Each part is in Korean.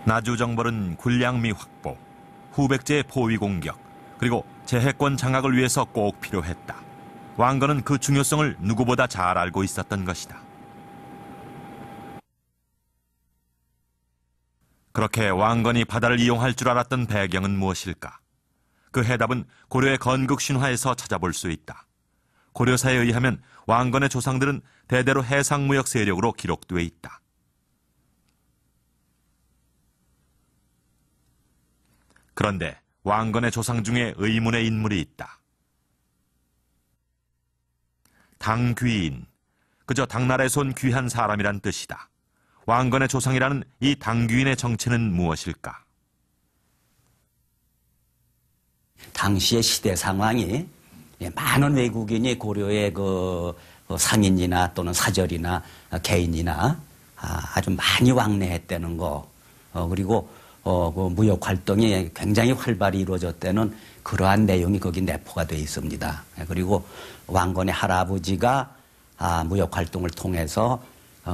나주정벌은 군량미 확보, 후백제의 포위 공격, 그리고 제해권 장악을 위해서 꼭 필요했다. 왕건은 그 중요성을 누구보다 잘 알고 있었던 것이다. 그렇게 왕건이 바다를 이용할 줄 알았던 배경은 무엇일까? 그 해답은 고려의 건국신화에서 찾아볼 수 있다. 고려사에 의하면 왕건의 조상들은 대대로 해상무역 세력으로 기록돼 있다. 그런데 왕건의 조상 중에 의문의 인물이 있다. 당귀인, 그저 당나라에서 온 귀한 사람이란 뜻이다. 왕건의 조상이라는 이 당귀인의 정체는 무엇일까? 당시의 시대 상황이 많은 외국인이 고려의 그 상인이나 또는 사절이나 개인이나 아주 많이 왕래했다는 거, 그리고 그 무역 활동이 굉장히 활발히 이루어졌다는 그러한 내용이 거기 내포가 되어 있습니다. 그리고 왕건의 할아버지가 무역 활동을 통해서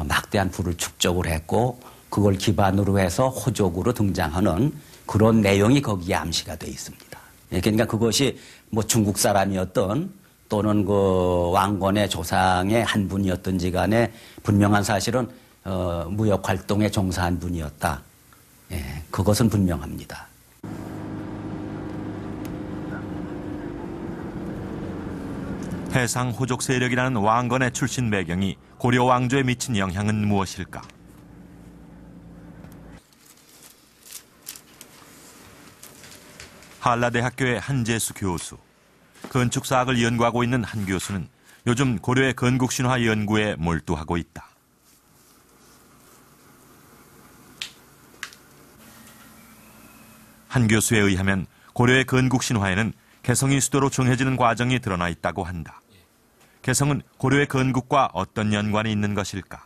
막대한 부를 축적을 했고 그걸 기반으로 해서 호족으로 등장하는 그런 내용이 거기에 암시가 되어 있습니다. 그러니까 그것이 뭐 중국 사람이었던 또는 그 왕건의 조상의 한 분이었던지 간에 분명한 사실은 무역 활동에 종사한 분이었다. 그것은 분명합니다. 해상 호족 세력이라는 왕건의 출신 배경이 고려 왕조에 미친 영향은 무엇일까? 한라대학교의 한재수 교수, 건축사학을 연구하고 있는 한 교수는 요즘 고려의 건국신화 연구에 몰두하고 있다. 한 교수에 의하면 고려의 건국신화에는 개성이 수도로 정해지는 과정이 드러나 있다고 한다. 개성은 고려의 건국과 어떤 연관이 있는 것일까?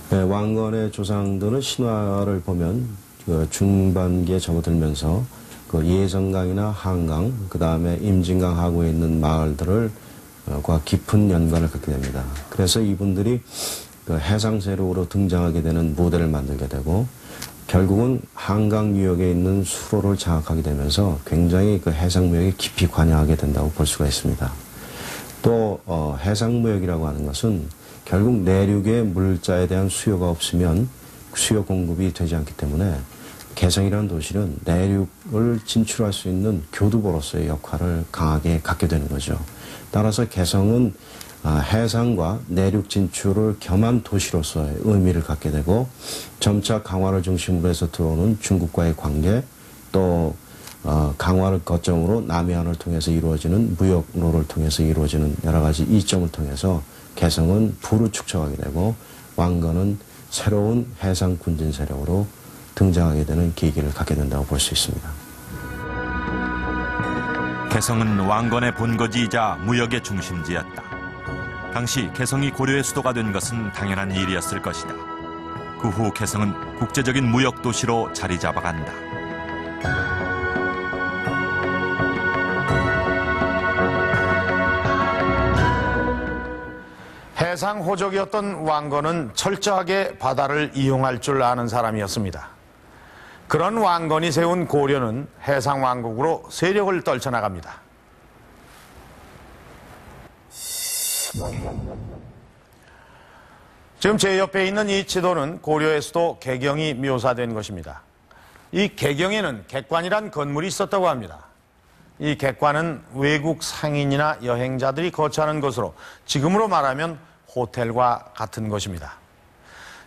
네, 왕건의 조상들은 신화를 보면 그 중반기에 접어들면서 그 예성강이나 한강, 그 다음에 임진강하고 있는 마을들을 과 깊은 연관을 갖게 됩니다. 그래서 이분들이 그 해상 세력으로 등장하게 되는 모델을 만들게 되고 결국은 한강 유역에 있는 수로를 장악하게 되면서 굉장히 그 해상무역에 깊이 관여하게 된다고 볼 수가 있습니다. 또 해상무역이라고 하는 것은 결국 내륙의 물자에 대한 수요가 없으면 수요 공급이 되지 않기 때문에 개성이라는 도시는 내륙을 진출할 수 있는 교두보로서의 역할을 강하게 갖게 되는 거죠. 따라서 개성은 해상과 내륙 진출을 겸한 도시로서의 의미를 갖게 되고 점차 강화를 중심으로 해서 들어오는 중국과의 관계 또 강화를 거점으로 남해안을 통해서 이루어지는 무역로를 통해서 이루어지는 여러 가지 이점을 통해서 개성은 부를 축적하게 되고 왕건은 새로운 해상 군진 세력으로 등장하게 되는 계기를 갖게 된다고 볼 수 있습니다. 개성은 왕건의 본거지이자 무역의 중심지였다. 당시 개성이 고려의 수도가 된 것은 당연한 일이었을 것이다. 그 후 개성은 국제적인 무역 도시로 자리 잡아간다. 해상 호족이었던 왕건은 철저하게 바다를 이용할 줄 아는 사람이었습니다. 그런 왕건이 세운 고려는 해상 왕국으로 세력을 떨쳐나갑니다. 지금 제 옆에 있는 이 지도는 고려의 수도 개경이 묘사된 것입니다. 이 개경에는 객관이란 건물이 있었다고 합니다. 이 객관은 외국 상인이나 여행자들이 거처하는 곳으로 지금으로 말하면 호텔과 같은 것입니다.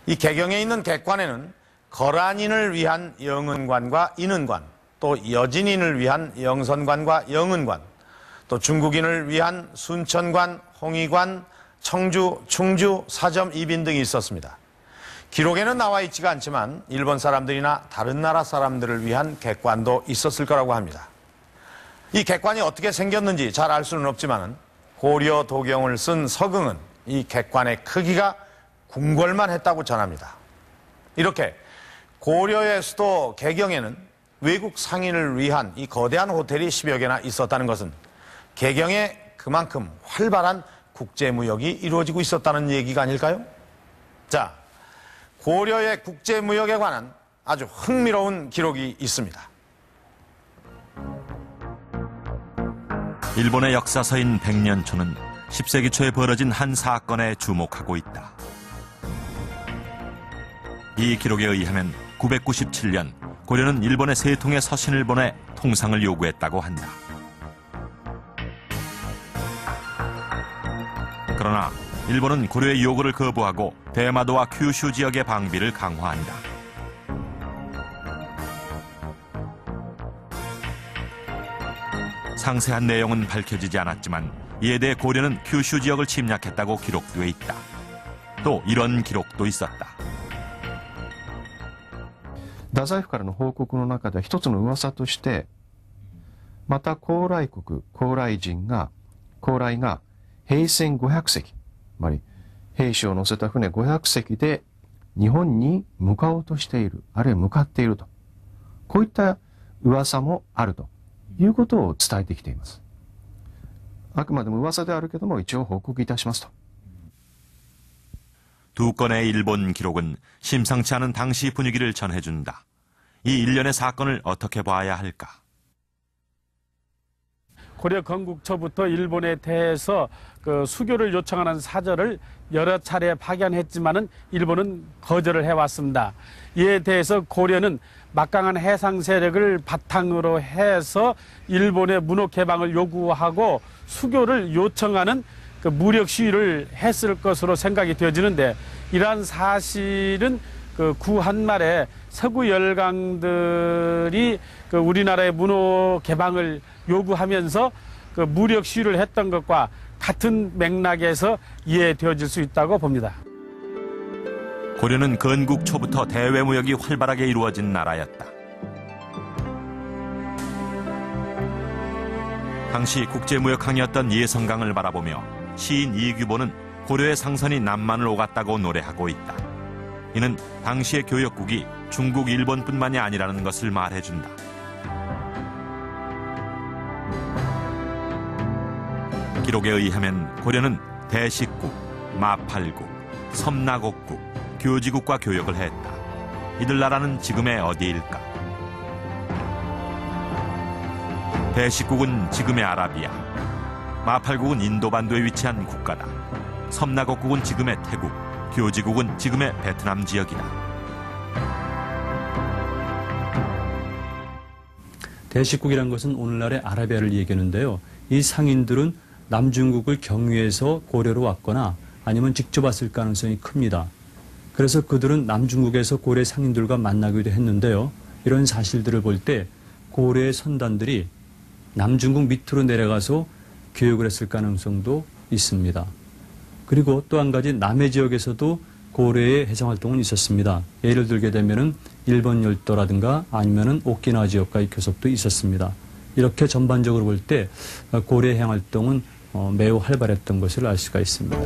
이 개경에 있는 객관에는 거란인을 위한 영은관과 인은관, 또 여진인을 위한 영선관과 영은관, 또 중국인을 위한 순천관, 홍의관, 청주, 충주, 사점, 이빈 등이 있었습니다. 기록에는 나와 있지가 않지만 일본 사람들이나 다른 나라 사람들을 위한 객관도 있었을 거라고 합니다. 이 객관이 어떻게 생겼는지 잘 알 수는 없지만 고려 도경을 쓴 서경은 이 객관의 크기가 궁궐만 했다고 전합니다. 이렇게 고려의 수도 개경에는 외국 상인을 위한 이 거대한 호텔이 10여 개나 있었다는 것은 개경에 그만큼 활발한 국제무역이 이루어지고 있었다는 얘기가 아닐까요? 자, 고려의 국제무역에 관한 아주 흥미로운 기록이 있습니다. 일본의 역사서인 백년초는 10세기 초에 벌어진 한 사건에 주목하고 있다. 이 기록에 의하면 997년 고려는 일본에 세 통의 서신을 보내 통상을 요구했다고 한다. 그러나 일본은 고려의 요구를 거부하고 대마도와 큐슈 지역의 방비를 강화한다. 상세한 내용은 밝혀지지 않았지만 이에 대해 고려는 큐슈 지역을 침략했다고 기록되어 있다. 또 이런 기록도 있었다. 太宰府からの報告の中では一つの噂として、また高麗国、高麗が兵船500隻、つまり兵士を乗せた船500隻で日本に向かおうとしている、あるいは向かっていると、こういった噂もあるということを伝えてきています。あくまでも噂であるけども一応報告いたしますと。 두 건의 일본 기록은 심상치 않은 당시 분위기를 전해준다. 이 일련의 사건을 어떻게 봐야 할까? 고려 건국초부터 일본에 대해서 그 수교를 요청하는 사절을 여러 차례 파견했지만은 일본은 거절을 해왔습니다. 이에 대해서 고려는 막강한 해상 세력을 바탕으로 해서 일본의 문호 개방을 요구하고 수교를 요청하는 그 무력 시위를 했을 것으로 생각이 되어지는데, 이러한 사실은 그 구한말에 서구 열강들이 그 우리나라의 문호 개방을 요구하면서 그 무력 시위를 했던 것과 같은 맥락에서 이해되어질 수 있다고 봅니다. 고려는 건국 초부터 대외 무역이 활발하게 이루어진 나라였다. 당시 국제무역항이었던 예성강을 바라보며 시인 이규보는 고려의 상선이 남만을 오갔다고 노래하고 있다. 이는 당시의 교역국이 중국, 일본뿐만이 아니라는 것을 말해준다. 기록에 의하면 고려는 대식국, 마팔국, 섬나곡국, 교지국과 교역을 했다. 이들 나라는 지금의 어디일까? 대식국은 지금의 아라비아, 마팔국은 인도반도에 위치한 국가다. 섬나곡국은 지금의 태국, 교지국은 지금의 베트남 지역이다. 대식국이란 것은 오늘날의 아라비아를 얘기하는데요. 이 상인들은 남중국을 경유해서 고려로 왔거나 아니면 직접 왔을 가능성이 큽니다. 그래서 그들은 남중국에서 고려 상인들과 만나기도 했는데요. 이런 사실들을 볼 때 고려의 선단들이 남중국 밑으로 내려가서 교역을 했을 가능성도 있습니다. 그리고 또 한 가지 남해 지역에서도 고려의 해상활동은 있었습니다. 예를 들게 되면은 일본 열도라든가 아니면은 오키나와 지역과의 교섭도 있었습니다. 이렇게 전반적으로 볼 때 고려의 해양활동은 매우 활발했던 것을 알 수가 있습니다.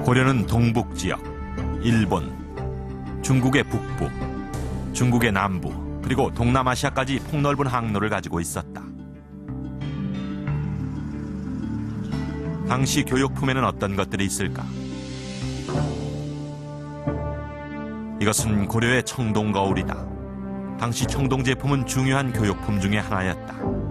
고려는 동북 지역, 일본, 중국의 북부, 중국의 남부, 그리고 동남아시아까지 폭넓은 항로를 가지고 있었다. 당시 교역품에는 어떤 것들이 있을까? 이것은 고려의 청동 거울이다. 당시 청동 제품은 중요한 교역품 중에 하나였다.